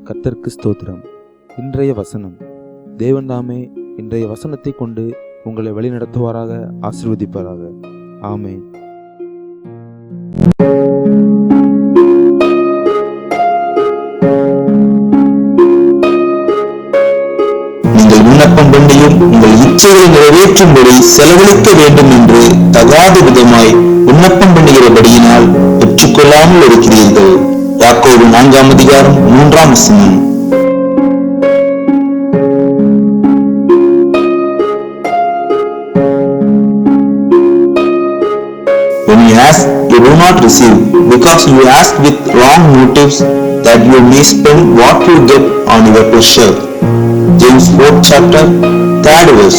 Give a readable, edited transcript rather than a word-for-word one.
கர்த்தருக்கு ஸ்தோத்திரம். இன்றைய வசனம். தேவன் தாமே இன்றைய வசனத்தை கொண்டு உங்களை வழிநடத்துவாராக, ஆசீர்வதிப்பாராக. ஆமென். நீங்கள் விண்ணப்பம் பண்ணியும் உங்கள் இச்சையை நிறைவேற்றும்படி செலவழிக்க வேண்டும் என்று தகாத விதமாய் விண்ணப்பம் பண்ணுகிறபடியினால் பெற்றுக்கொள்ளாமல் இருக்கிறீர்கள். யாக்கோபு 4:3. When you ask, you do not receive, because you ask with wrong motives, that you may spend what you get on your pleasure. James 4:3.